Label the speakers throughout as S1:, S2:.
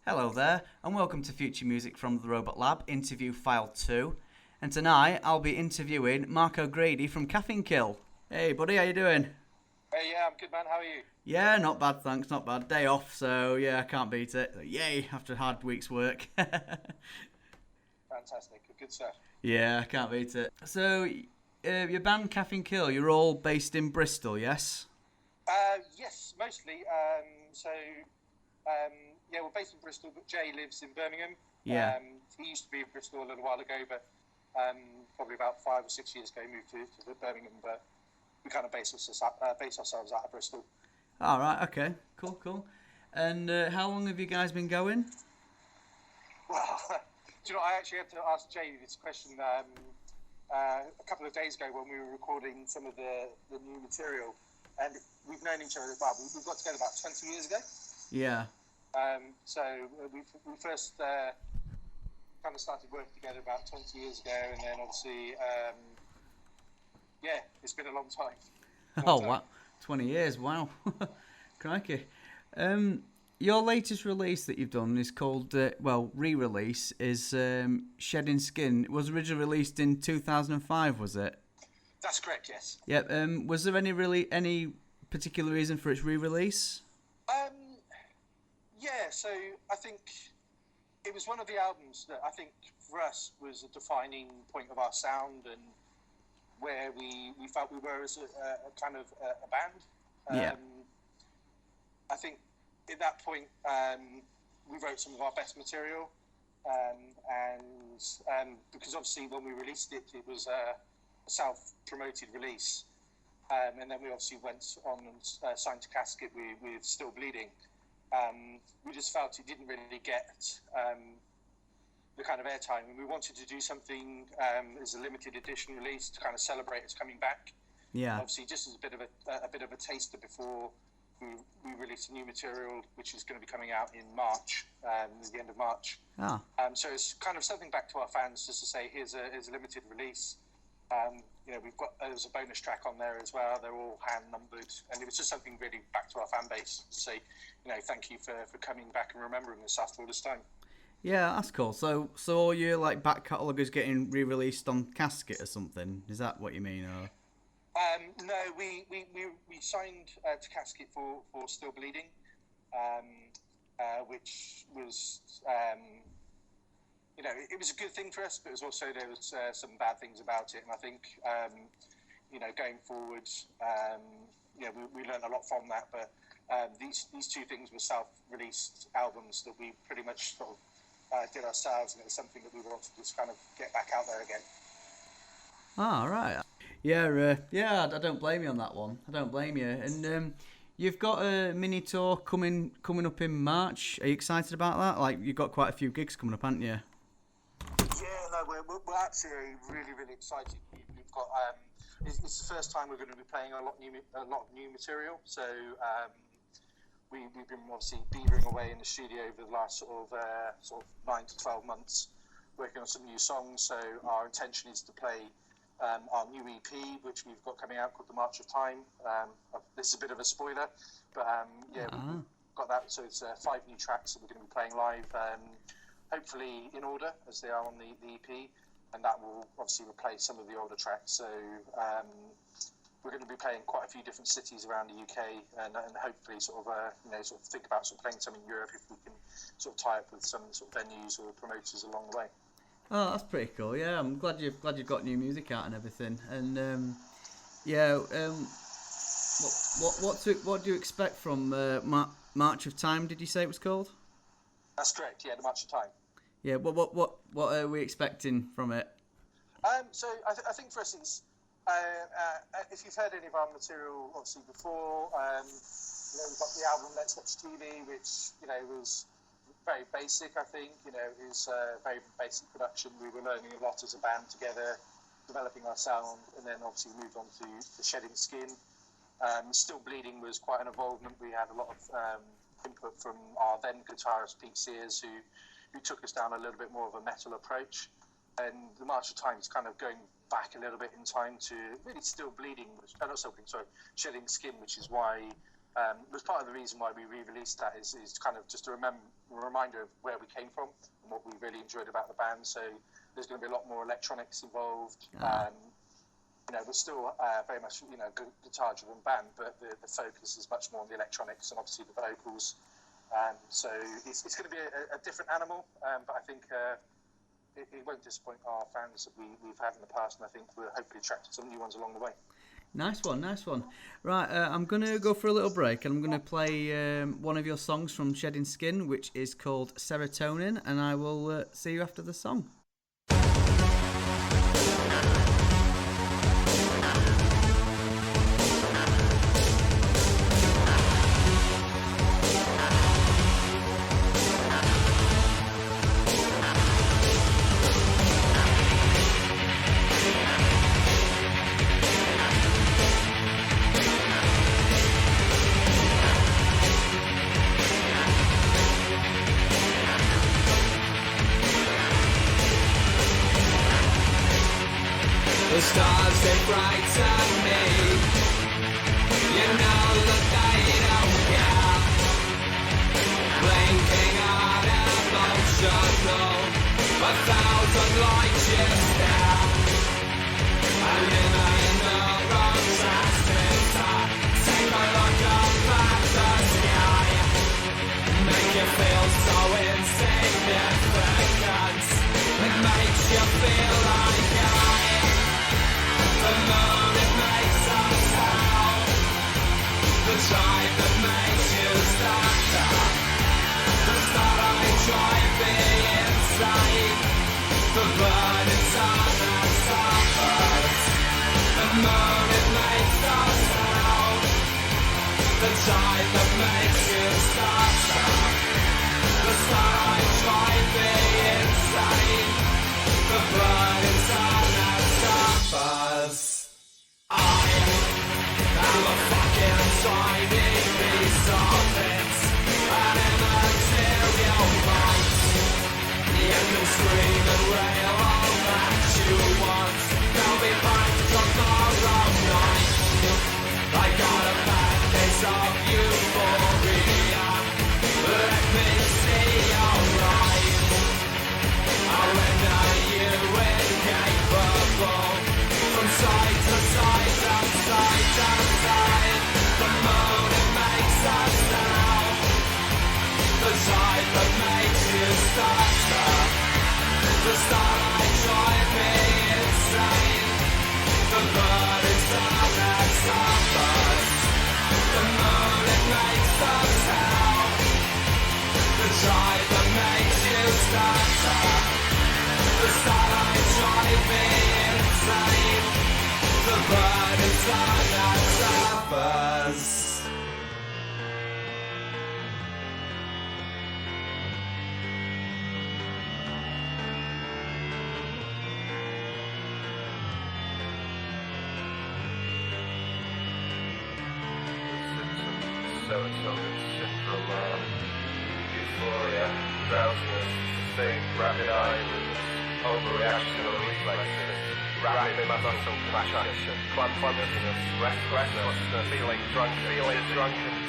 S1: Hello there, and welcome to Future Music from the Robot Lab, interview file 2. And tonight I'll be interviewing Mark O'Grady from Caffeine Kill. Hey buddy, how you doing?
S2: Hey, yeah, I'm good, man. How are you?
S1: Yeah, not bad, thanks, not bad. Day off, so yeah, I can't beat it. Yay, after a hard week's work.
S2: Fantastic. Good stuff.
S1: Yeah, I can't beat it. So, your band Caffeine Kill, you're all based in Bristol, yes?
S2: Yes, mostly. Um, yeah, we're based in Bristol, but Jay lives in Birmingham.
S1: Yeah.
S2: He used to be in Bristol a little while ago, but probably about 5 or 6 years ago, he moved to Birmingham. But we kind of base ourselves out of Bristol.
S1: Alright, okay, cool. And how long have you guys been going?
S2: Well, do you know, I actually had to ask Jay this question a couple of days ago when we were recording some of the new material. And we've known each other, well, we got together about 20 years ago.
S1: Yeah.
S2: So we first kind of started working together about 20 years ago, and then obviously, yeah, it's been a long time.
S1: Oh, wow. 20 years, wow. Crikey. Your latest release that you've done is called, re-release, is Shedding Skin. It was originally released in 2005, was it?
S2: That's correct, yes.
S1: Yep. Was there any particular reason for its re-release?
S2: Yeah, so I think it was one of the albums that I think for us was a defining point of our sound and where we felt we were as a kind of a band.
S1: Yeah.
S2: I think at that point we wrote some of our best material, and because obviously when we released it, it was a self-promoted release, and then we obviously went on and signed to Casket with Still Bleeding. We just felt it didn't really get the kind of airtime, and we wanted to do something as a limited edition release to kind of celebrate its coming back.
S1: Yeah.
S2: Obviously, just as a bit of a taster before we release new material, which is going to be coming out in March, at the end of March.
S1: Ah.
S2: So it's kind of something back to our fans, just to say here's a limited release. We've got there's a bonus track on there as well. They're all hand numbered, and it was just something really back to our fan base to say, thank you for coming back and remembering us after all this time.
S1: Yeah, that's cool. So all your back catalogue is getting re-released on Casket or something? Is that what you mean? Or?
S2: No, we signed to Casket for Still Bleeding, which was it was a good thing for us, but there was some bad things about it, and I think going forward, we learned a lot from that. But these two things were self-released albums that we pretty much sort of did ourselves, and it was something that we wanted to just kind of get back out there again.
S1: Ah, right. Yeah, I don't blame you on that one. I don't blame you. And you've got a mini tour coming up in March. Are you excited about that? You've got quite a few gigs coming up, haven't you?
S2: Yeah, no, we're actually really, really excited. We've got it's the first time we're going to be playing a lot of new material. So we've been obviously beavering away in the studio over the last sort of 9 to 12 months, working on some new songs. So our intention is to play our new EP, which we've got coming out, called The March of Time. This is a bit of a spoiler, but we've got that. So it's 5 new tracks that we're going to be playing live. Hopefully in order as they are on the EP, and that will obviously replace some of the older tracks. So we're going to be playing quite a few different cities around the UK, and hopefully sort of think about playing some in Europe if we can sort of tie up with some sort of venues or promoters along the way.
S1: Oh, that's pretty cool. Yeah, I'm glad you've got new music out and everything. And what do you expect from March of Time? Did you say it was called?
S2: That's correct. Yeah, The March of Time.
S1: Yeah. What are we expecting from it?
S2: So I think for us, it's, if you've heard any of our material obviously before, we've got the album Let's Watch TV, which was very basic. I think is very basic production. We were learning a lot as a band together, developing our sound, and then obviously moved on to Shedding Skin. Still Bleeding was quite an involvement. We had a lot of input from our then guitarist Pete Sears, who took us down a little bit more of a metal approach. And The March of Time is kind of going back a little bit in time to really Still Bleeding, Shedding Skin, which is why was part of the reason why we re-released that is kind of just a reminder of where we came from and what we really enjoyed about the band. So there's going to be a lot more electronics involved. We're still very much, a guitar-driven band, but the focus is much more on the electronics and obviously the vocals. So it's going to be a different animal, but I think it won't disappoint our fans that we've had in the past, and I think we'll hopefully attract some new ones along the way.
S1: Nice one. Right, I'm going to go for a little break, and I'm going to play one of your songs from Shedding Skin, which is called Serotonin, and I will see you after the song.
S3: The stars, they brighten me. You know that they don't care. Blinking out emotional, 1,000 lights you stare. And in the wrong transmitter, take a look up at the sky. Make you feel so insignificant. It makes you feel like the moon, it makes us howl. The drive that makes you start. The starlight drive me insane. The burning sun that suffers. The moon, it makes us howl. The drive that makes you start. The starlight drive me insane. The burning sun that suffers. I am a fucking tiny piece of it, an immaterial mind. You can scream and rail all that you want. They'll be back tomorrow night. I got a bad case of euphoria. Let me see your eyes. I'll render you incapable. From side to side, outside, outside. The moon, it makes us now. The tide that makes you stutter. The starlight drive me insane. The burning sun that suffers. The moon, it makes us now. The tide that makes you stutter. The starlight drive me insane. The burning sun that suffers.
S4: Serotonin syndrome, euphoria, drowsiness, sustained rapid eye movements, overreaction or reflexes, rapid muscle contraction, clumsiness, restlessness, feeling drunk and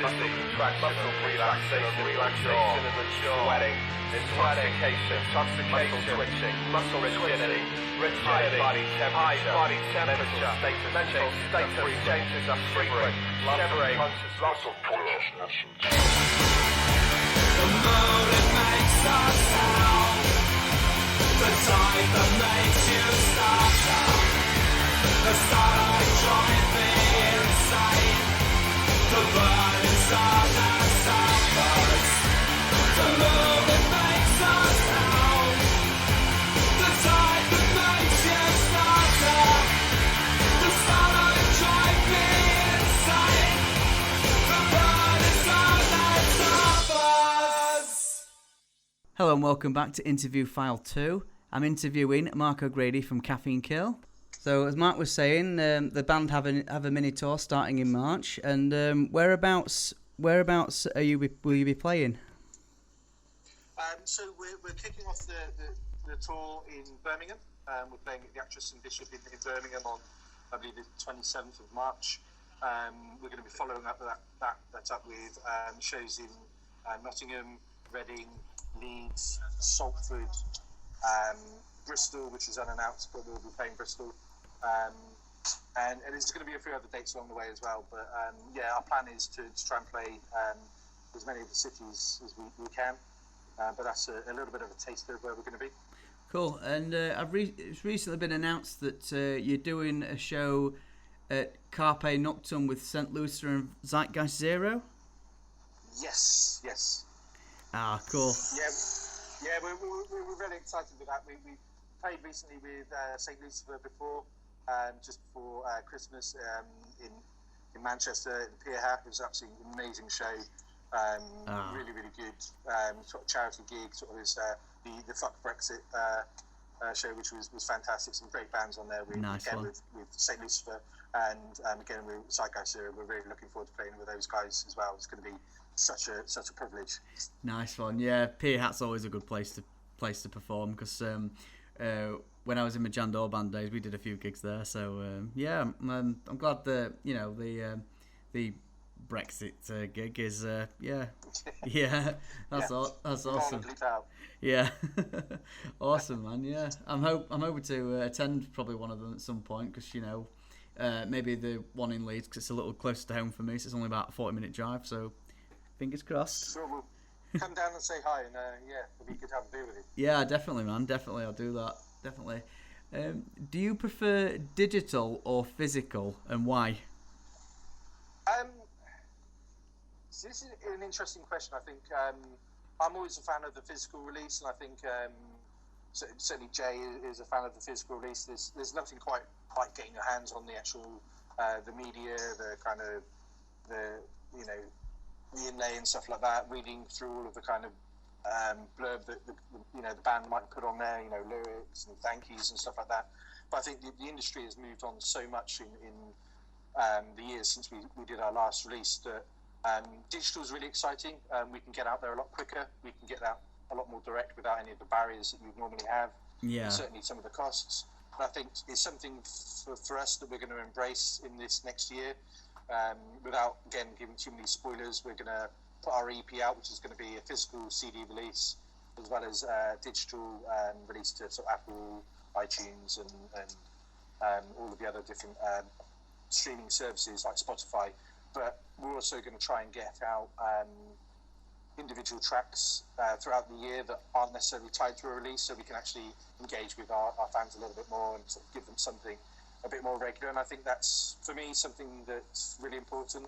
S4: dizzy, muscle relaxation in the jaw, sweating, intoxication, muscle twitching, muscle rigidity, high body temperature, mental status changes are frequent, shivering, loss of consciousness.
S3: The moon, it makes us howl. The tide that makes you stutter. The starlight drive me insane. The burning sun that suffers. The moon, it makes us howl. The tide that makes you stutter. The starlight drive me insane. The burning sun that suffers.
S1: Hello and welcome back to Interview File 2. I'm interviewing Mark O'Grady from Caffeine Kill. So as Mark was saying, the band have a mini tour starting in March, and whereabouts will you be playing?
S2: So we're kicking off the tour in Birmingham. We're playing at the Actress and Bishop in Birmingham on, I believe, the 27th of March. We're going to be following up that up with shows in Nottingham, Reading, Leeds, Salford, Bristol, which is unannounced, but we'll be playing Bristol. And there's going to be a few other dates along the way as well. But our plan is to try and play as many of the cities as we can. But that's a little bit of a taster of where we're going to be.
S1: Cool. And it's recently been announced that you're doing a show at Carpe Noctem with St. Lucifer and Zeitgeist Zero.
S2: Yes.
S1: Ah, cool.
S2: Yeah, we're really excited with that. We played recently with St. Lucifer before, just before Christmas in Manchester, in the Pier Hat. It was absolutely an amazing show. Really, really good sort of charity gig. Sort of this the Fuck Brexit show, which was fantastic. Some great bands on there. With St. Lucifer, and again with Zeitgeist. We're really looking forward to playing with those guys as well. It's going to be such a privilege.
S1: Nice one. Yeah, Pier Hat's always a good place to perform, because when I was in my Jandor band days, we did a few gigs there. So I'm glad that the Brexit gig is that's awesome. Yeah, awesome, man. Yeah, I'm hoping to attend probably one of them at some point, because maybe the one in Leeds, because it's a little closer to home for me. So it's only about a 40-minute drive. So fingers crossed.
S2: Sure, we'll come down and say hi, and it'll be good to have a beer with you.
S1: Yeah, definitely, man. Definitely, I'll do that. Definitely. Do you prefer digital or physical, and why?
S2: So this is an interesting question. I think I'm always a fan of the physical release, and I think certainly Jay is a fan of the physical release. There's nothing quite like getting your hands on the actual the media, the kind of the inlay and stuff like that. Reading through all of the kind of blurb that the band might put on there, lyrics and thank yous and stuff like that. But I think the industry has moved on so much in the years since we did our last release that digital is really exciting. We can get out there a lot quicker. We can get out a lot more direct without any of the barriers that you normally have.
S1: Yeah.
S2: And certainly some of the costs. And I think it's something for us that we're going to embrace in this next year. Without, again, giving too many spoilers, we're going to put our EP out, which is going to be a physical CD release, as well as digital release to sort of Apple, iTunes, and all of the other different streaming services like Spotify. But we're also going to try and get out individual tracks throughout the year that aren't necessarily tied to a release, so we can actually engage with our fans a little bit more and sort of give them something a bit more regular. And I think that's, for me, something that's really important,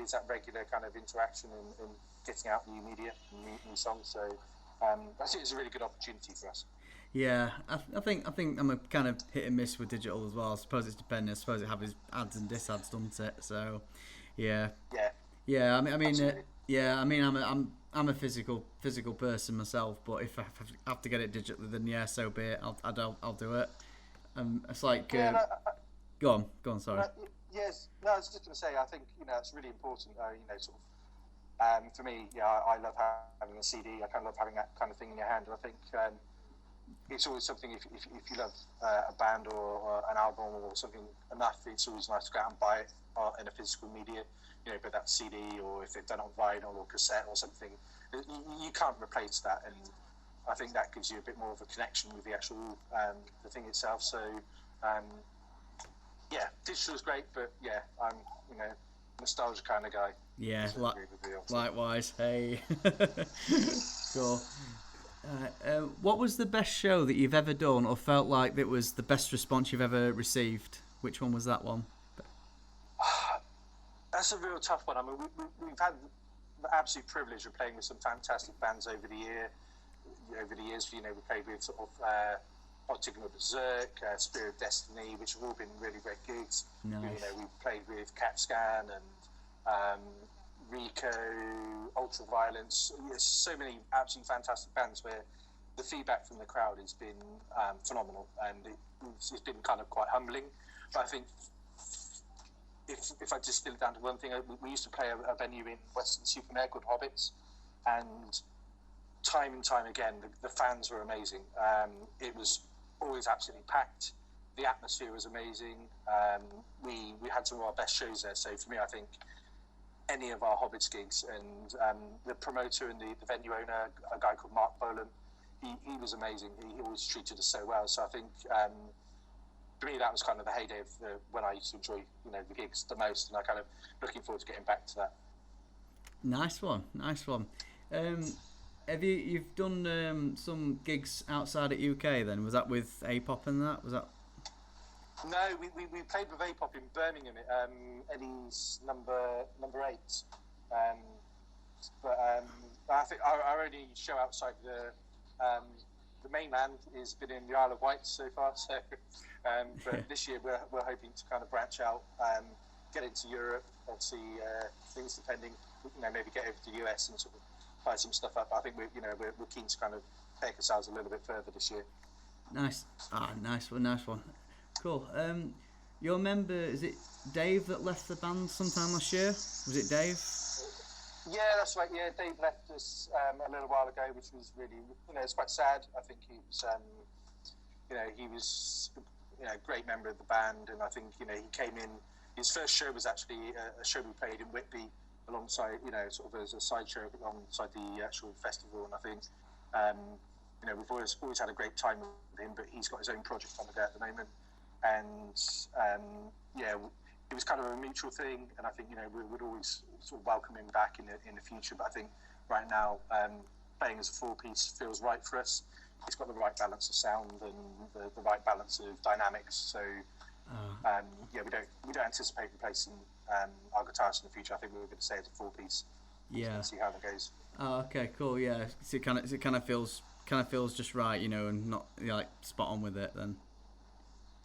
S2: is that regular kind of interaction and getting out new media, new songs. So I think it's a really good opportunity for us.
S1: Yeah, I think I'm a kind of hit and miss with digital as well. I suppose it's dependent. I suppose it has ads and disads, doesn't it? So yeah. I'm a physical person myself, but if I have to get it digitally, then yeah, so be it. I'll do it. It's like go on. Sorry.
S2: I was just going to say, I think it's really important. For me, I love having a CD. I kind of love having that kind of thing in your hand. And I think it's always something. If you love a band or an album or something enough, it's always nice to go out and buy it in a physical media. But that CD, or if they've done it on vinyl or cassette or something, you can't replace that. And I think that gives you a bit more of a connection with the actual the thing itself. So digital is great, but I'm nostalgia kind of guy.
S1: Yeah, likewise. Hey, cool. What was the best show that you've ever done, or felt like that was the best response you've ever received? Which one was that one?
S2: That's a real tough one. I mean, we've had the absolute privilege of playing with some fantastic bands over the years. We played with sort of Optima Berserk, Spirit of Destiny, which have all been really great gigs.
S1: Nice.
S2: We played with CapScan and Rico, Ultraviolence. There's so many absolutely fantastic bands where the feedback from the crowd has been phenomenal, and it's been kind of quite humbling. But I think if I just distill it down to one thing, we used to play a venue in Weston-super-Mare called Hobbits, and time and time again, the fans were amazing. It was always absolutely packed. The atmosphere was amazing. We had some of our best shows there. So for me, I think any of our Hobbits gigs, and the promoter and the venue owner, a guy called Mark Bolan, he was amazing. He always treated us so well. So I think for me, that was kind of the heyday of when I used to enjoy, the gigs the most, and I kind of looking forward to getting back to that.
S1: Nice one. Have you've done some gigs outside at UK then? Was that with A-pop and that? Was that?
S2: No, we played with A-pop in Birmingham, Eddie's number 8. But I think our only show outside the mainland has been in the Isle of Wight so far. So, but this year we're hoping to kind of branch out, get into Europe, obviously things depending, maybe get over to the US and sort of fire some stuff up. I think we're keen to kind of take ourselves a little bit further this year.
S1: Nice. Nice one. Cool. Your member, is it Dave that left the band sometime last year? Was it Dave?
S2: Yeah, that's right. Yeah, Dave left us a little while ago, which was really, it's quite sad. I think he was, he was, a great member of the band, and I think, he came in. His first show was actually a show we played in Whitby alongside, sort of as a side show alongside the actual festival, and I think, we've always had a great time with him, but he's got his own project on the go at the moment. And it was kind of a mutual thing, and I think we would always sort of welcome him back in the future. But I think right now playing as a 4-piece feels right for us. He's got the right balance of sound and the right balance of dynamics. So we don't anticipate replacing our guitarist in the future. I think we were going to stay as a 4-piece.
S1: Yeah.
S2: See how that goes.
S1: Oh, okay, cool. Yeah, so it kind of feels just right, and not like spot on with it then.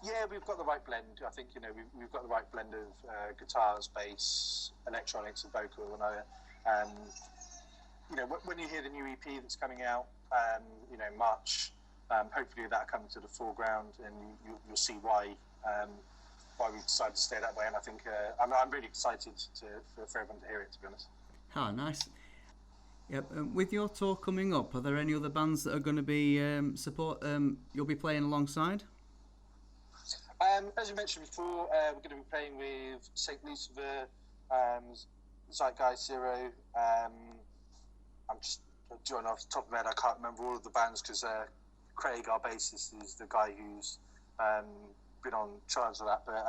S2: Yeah, we've got the right blend. I think we've got the right blend of guitars, bass, electronics, and vocal. And when you hear the new EP that's coming out, March, hopefully that'll come to the foreground, and you'll see why we decided to stay that way. And I think I'm really excited for everyone to hear it. To be honest.
S1: Oh, nice. Yep. With your tour coming up, are there any other bands that are going to be you'll be playing alongside?
S2: As you mentioned before, we're going to be playing with St. Lucifer, Zeitgeist, Zero. I'm just drawing off the top of my head. I can't remember all of the bands because Craig, our bassist, is the guy who's been on charge of that. But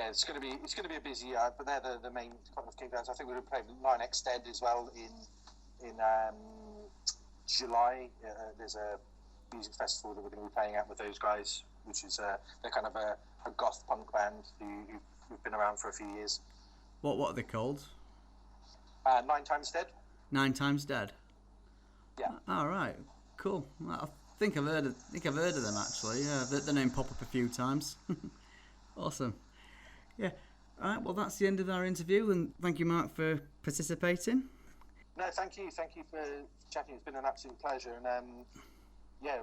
S2: it's going to be a busy year. But they're the main kind of key bands. I think we're going to play with 9X Dead as well in July. There's a music festival that we're going to be playing at with those guys, which is they're kind of a goth punk band who've been around for a few years.
S1: What are they called?
S2: 9 Times Dead.
S1: 9 Times Dead.
S2: Yeah.
S1: All right. Cool. I think I've heard of them actually. Yeah, the name pop up a few times. Awesome. Yeah. All right. Well, that's the end of our interview, and thank you, Mark, for participating.
S2: No, thank you for chatting. It's been an absolute pleasure, and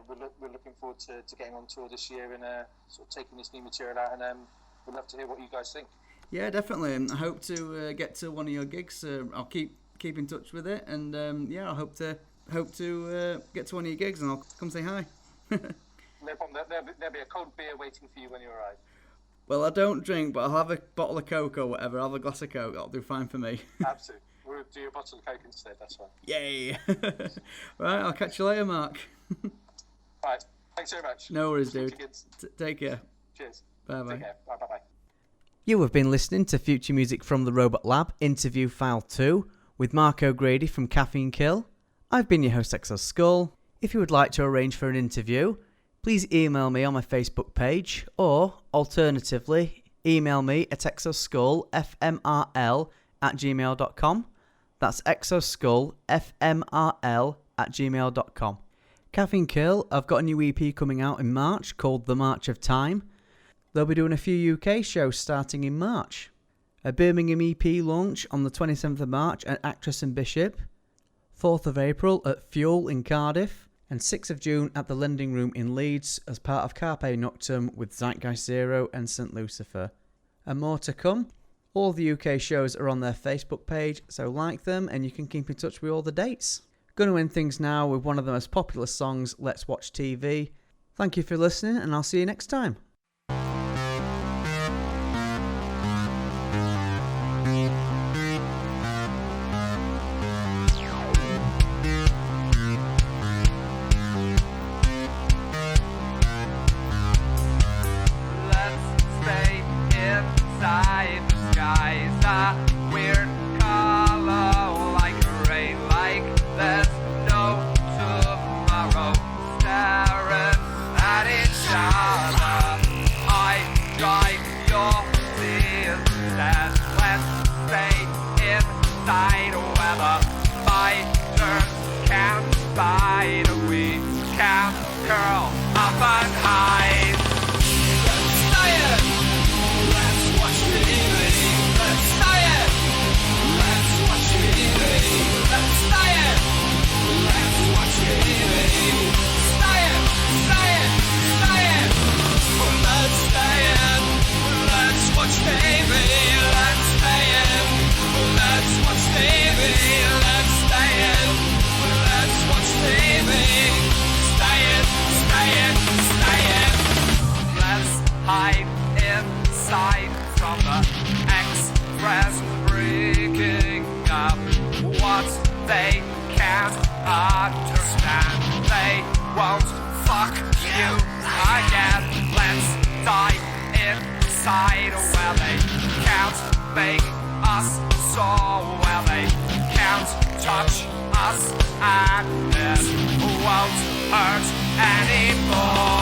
S2: we're looking forward to getting on tour this year and sort of taking this new material out, and we'd love to hear what you guys think. Yeah,
S1: definitely. And I hope to get to one of your gigs. I'll keep in touch with it, and I hope to get to one of your gigs, and I'll come say hi.
S2: No problem. There'll be a cold beer waiting for you when you arrive.
S1: Well, I don't drink, but I'll have a bottle of Coke or whatever. I'll have a glass of Coke. That'll do fine for me.
S2: Absolutely. We'll do a bottle of Coke instead. That's fine.
S1: Yay! Right, I'll catch you later, Mark.
S2: Right. Thanks very much.
S1: No worries, dude. Take care.
S2: Cheers.
S1: Bye-bye.
S2: Take care. Bye-bye.
S1: You have been listening to Future Music from the Robot Lab, Interview File 2, with Mark O'Grady from Caffeine Kill. I've been your host, Exo Skull. If you would like to arrange for an interview, please email me on my Facebook page, or, alternatively, email me at exoskullfmrl@gmail.com. That's exoskullfmrl@gmail.com. Caffeine Kill, I've got a new EP coming out in March called The March of Time. They'll be doing a few UK shows starting in March. A Birmingham EP launch on the 27th of March at Actress and Bishop, 4th of April at Fuel in Cardiff, and 6th of June at the Lending Room in Leeds as part of Carpe Noctem with Zeitgeist Zero and St. Lucifer. And more to come. All the UK shows are on their Facebook page, so like them and you can keep in touch with all the dates. Going to end things now with one of the most popular songs, Let's Watch TV. Thank you for listening, and I'll see you next time.
S3: Let's stay inside the skies, a weird color like rain, like there's no tomorrow. Staring at each other, I dry your tears and let's stay inside where the fighters can't bite. We can curl up and hide. Let's stay it. Let's watch TV. Let's stay it. Let's watch TV. Let's stay it. Let's watch TV. Stay it. Stay it. Stay it. Let's stay it. Let's watch TV. Let's stay it. Let's watch TV. Let's stay it. Let's watch TV. Stay it. Stay it. Stay it. Let's hide inside from the express breaking up what they can't understand. They won't fuck you again. Let's die inside where they can't make us so, where they can't touch us, and it won't hurt anymore.